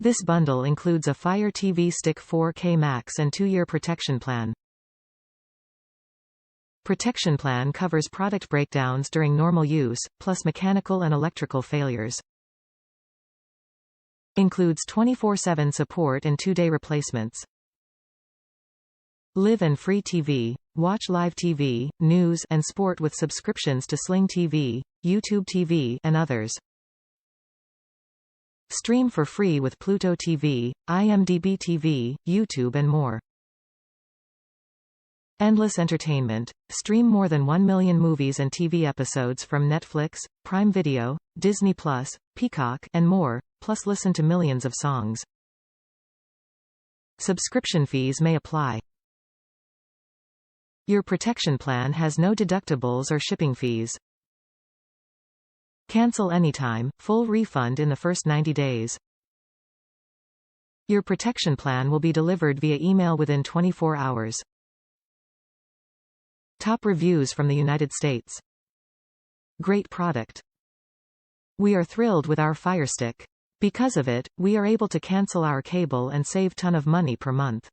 This bundle includes a Fire TV Stick 4K Max and 2-year protection plan. Protection plan covers product breakdowns during normal use, plus mechanical and electrical failures. Includes 24/7 support and 2-day replacements. Live and free TV. Watch live TV, news, and sport with subscriptions to Sling TV, YouTube TV, and others. Stream for free with Pluto TV, imdb TV, YouTube and more. Endless entertainment. Stream more than 1 million movies and TV episodes from Netflix, Prime Video, Disney+, Peacock, and more, plus listen to millions of songs. Subscription fees may apply. Your protection plan has no deductibles or shipping fees. Cancel anytime, full refund in the first 90 days. Your protection plan will be delivered via email within 24 hours. Top reviews from the United States. Great product. We are thrilled with our Fire Stick. Because of it, we are able to cancel our cable and save ton of money per month.